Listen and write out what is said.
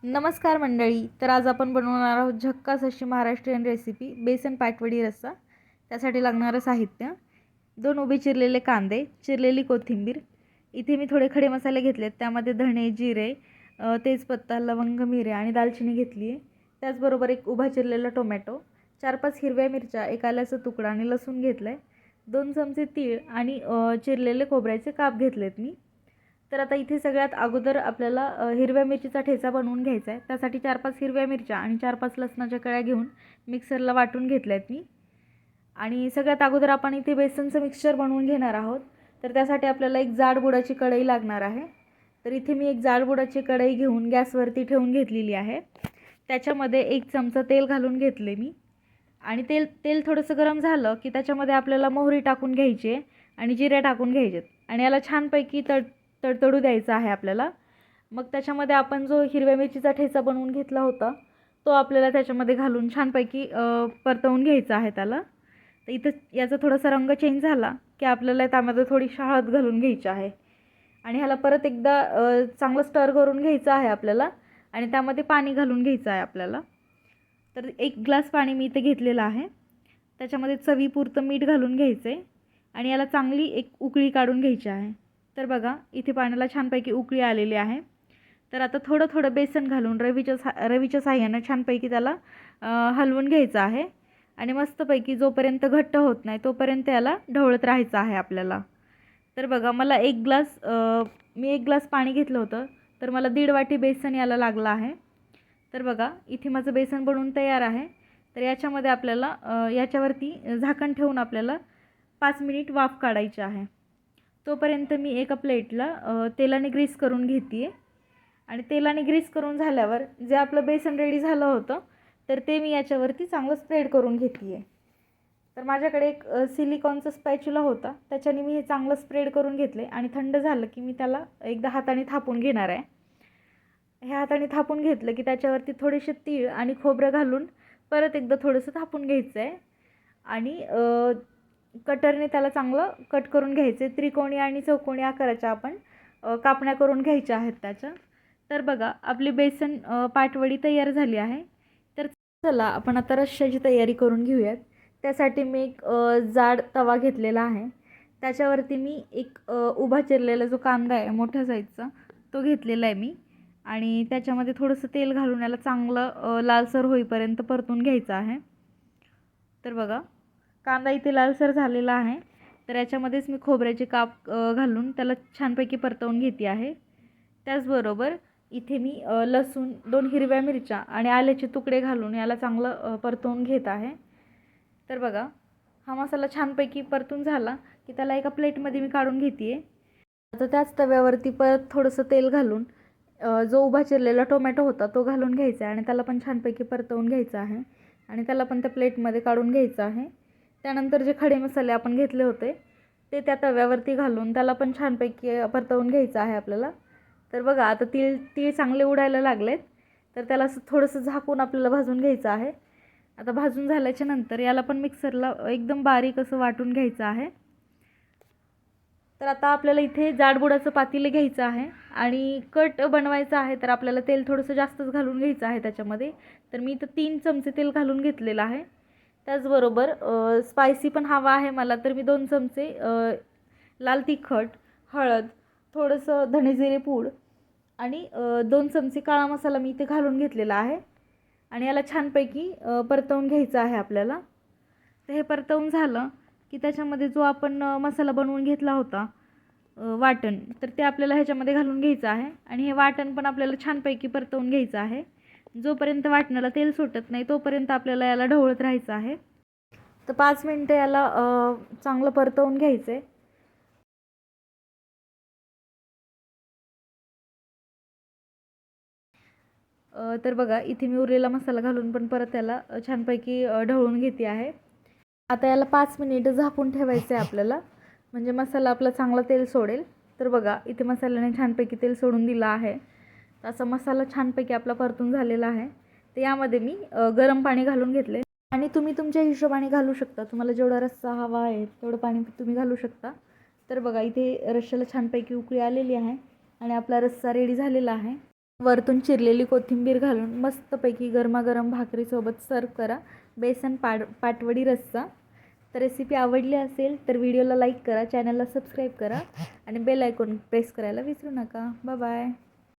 नमस्कार मंडळी. तर आज आपण बनवणार आहोत झक्कास अशी महाराष्ट्रीयन रेसिपी बेसन पाटवडी रस्सा. त्यासाठी लागणारं साहित्य: 2 उभे चिरलेले कांदे, चिरलेली कोथिंबीर. इथे मी थोडे खडे मसाले घेतलेत, त्यामध्ये धणे, जिरे, तेजपत्ता, लवंग, मिरे आणि दालचिनी घेतली आहे. त्याचबरोबर एक उभा चिरलेला टोमॅटो, 4-5 हिरव्या मिरच्या, एक आल्याचा तुकडा आणि लसूण घेतलं आहे. 2 चमचे तीळ आणि चिरलेले खोबऱ्याचे काप घेतलेत मी. तर आता इथे सगळ्यात अगोदर आपल्याला हिरव्या मिरचीचा ठेचा बनवून घ्यायचा आहे. त्यासाठी 4-5 हिरव्या मिरच्या आणि 4-5 लसणाच्या कळ्या घेऊन मिक्सरला वाटून घेतल्या आहेत मी. आणि सगळ्यात अगोदर आपण इथे बेसनचं मिक्सचर बनवून घेणार आहोत. तर त्यासाठी आपल्याला एक जाड बुडाची कढई लागणार आहे. तर इथे मी एक जाड बुडाची कढई घेऊन गॅसवरती ठेवून घेतलेली आहे. त्याच्यामध्ये 1 चमचा तेल घालून घेतले मी. आणि तेल थोडंसं गरम झालं की त्याच्यामध्ये आपल्याला मोहरी टाकून घ्यायची आहे आणि जिरे टाकून घ्यायचे आणि याला छानपैकी तडतडू द्यायचा आहे आपल्याला. मग त्याच्यामध्ये आपण जो हिरव्या मिरचीचा ठेचा बनवून घेतला होता तो आपल्याला त्याच्यामध्ये घालून छानपैकी परतवून घ्यायचा आहे त्याला. तर इथं याचा थोडासा रंग चेंज झाला की आपल्याला त्यामध्ये थोडीशी हळद घालून घ्यायची आहे आणि ह्याला परत एकदा चांगलं स्टर करून घ्यायचं आहे आपल्याला. आणि त्यामध्ये पाणी घालून घ्यायचं आहे आपल्याला. तर 1 ग्लास पाणी मी इथे घेतलेलं आहे. त्याच्यामध्ये चवीपुरतं मीठ घालून घ्यायचं आहे आणि याला चांगली एक उकळी काढून घ्यायची आहे. तर बघा, इथे पाण्याला छानपैकी उकळी आलेली आहे. तर आता थोडं थोडं बेसन घालून रवीच्या साह्यानं छानपैकी त्याला हलवून घ्यायचं आहे आणि मस्तपैकी जोपर्यंत घट्ट होत नाही तोपर्यंत याला ढवळत राहायचं आहे आपल्याला. तर बघा, मला मी 1 ग्लास पाणी घेतलं होतं, तर मला 1.5 वाटी बेसन याला लागलं आहे. तर बघा, इथे माझं बेसन बनवून तयार आहे. तर याच्यामध्ये आपल्याला याच्यावरती झाकण ठेवून आपल्याला 5 मिनिट वाफ काढायची आहे. तोपर्यंत मी एका प्लेटला तेलाने ग्रीस करून घेते आहे. आणि तेलाने ग्रीस करून झाल्यावर जे आपलं बेसन रेडी झालं होतं तर ते मी याच्यावरती चांगलं स्प्रेड करून घेते आहे. तर माझ्याकडे एक सिलिकॉनचा स्पॅच्युला होता, त्याच्याने मी हे चांगलं स्प्रेड करून घेतले आणि थंड झालं की मी त्याला एकदा हाताने थापून घेणार आहे. ह्या हाताने थापून घेतलं की त्याच्यावरती थोडेसे तीळ आणि खोबरं घालून परत एकदा थोडंसं थापून घ्यायचं आहे आणि कटरने त्याला चांगलं कट करून घ्यायचं आहे. त्रिकोणी आणि चौकोनी आकाराच्या आपण कापण्या करून घ्यायच्या आहेत त्याच्या. तर बघा, आपली बेसन पाटवडी तयार झाली आहे. तर चला आपण आता रश्श्याची तयारी करून घेऊयात. त्यासाठी मी एक जाड तवा घेतलेला आहे. त्याच्यावरती मी एक उभा चिरलेला जो कांदा आहे मोठ्या साईजचा तो घेतलेला आहे मी. आणि त्याच्यामध्ये थोडंसं तेल घालून याला चांगलं लालसर होईपर्यंत परतून घ्यायचं आहे. तर बघा, कांदा इथे लालसर झालेला आहे. तर याच्यामध्येच मी खोबऱ्याचे काप घालून त्याला छानपैकी परतवून घेते आहे. त्याचबरोबर इथे मी लसूण, 2 हिरव्या मिरच्या आणि आल्याचे तुकडे घालून याला चांगलं परतवून घेत आहे. तर बघा, हा मसाला छानपैकी परतून झाला की त्याला एका प्लेटमध्ये मी काढून घेते आहे. आता त्याच तव्यावरती परत थोडंसं तेल घालून जो उभा चिरलेला टोमॅटो होता तो घालून घ्यायचा आहे आणि त्याला पण छानपैकी परतवून घ्यायचं आहे आणि त्याला पण त्या प्लेटमध्ये काढून घ्यायचं आहे. त्यानंतर जे खडे मसाले आपण घेतले होते ते त्या तव्यावरती घालून त्याला पण छानपैकी परतवून घ्यायचं आहे आपल्याला. तर बघा, आता तीळ चांगले उडायला लागलेत. तर त्याला असं थोडंसं झाकून आपल्याला भाजून घ्यायचं आहे. आता भाजून झाल्याच्या नंतर याला पण मिक्सरला एकदम बारीक असं वाटून घ्यायचं आहे. तर आता आपल्याला इथे जाडबुडाचं पातेलं घ्यायचं आहे आणि कट बनवायचं आहे. तर आपल्याला तेल थोडंसं जास्तच घालून घ्यायचं आहे त्याच्यामध्ये. तर मी इथं 3 चमचे तेल घालून घेतलेलं आहे. त्याचबरोबर स्पायसी पण हवा आहे मला, तर मी 2 चमचे लाल तिखट, हळद, थोडंसं धणेजिरे पूड आणि 2 चमचे काळा मसाला मी इथे घालून घेतलेला आहे. आणि याला छानपैकी परतवून घ्यायचं आहे आपल्याला. तर हे परतवून झालं की त्याच्यामध्ये जो आपण मसाला बनवून घेतला होता वाटण, तर ते आपल्याला ह्याच्यामध्ये घालून घ्यायचं आहे. आणि हे वाटण पण आपल्याला छानपैकी परतवून घ्यायचं आहे. जोपर्यंत वाटणाला तेल सुटत नाही तोपर्यंत आपल्याला याला ढवळत राहायचं आहे. तर 5 मिनटं याला चांगलं परतवून घ्यायचं आहे. तर बघा, इथे मी उरलेला मसाला घालून पण परत याला छानपैकी ढवळून घेते आहे. आता याला 5 मिनिटं झाकून ठेवायचं आहे आपल्याला, म्हणजे मसाला आपला चांगला तेल सोडेल. तर बघा, इथे मसाल्याने छानपैकी तेल सोडून दिलं आहे. तर असा मसाला छानपैकी आपला परतून झालेला आहे. तर यामध्ये मी गरम पाणी घालून घेतले आणि तुम्ही तुमच्या हिशोबाने घालू शकता. तुम्हाला जेवढा रस्सा हवा आहे तेवढं पाणी तुम्ही घालू शकता. तर बघा, इथे रश्श्याला छानपैकी उकळी आलेली आहे आणि आपला रस्सा रेडी झालेला आहे. वरतून चिरलेली कोथिंबीर घालून मस्तपैकी गरमागरम भाकरीसोबत सर्व करा बेसन पाटवडी रस्सा. तर रेसिपी आवडली असेल तर व्हिडिओला लाईक करा, चॅनलला सबस्क्राईब करा आणि बेल आयकॉन प्रेस करायला विसरू नका. Bye bye.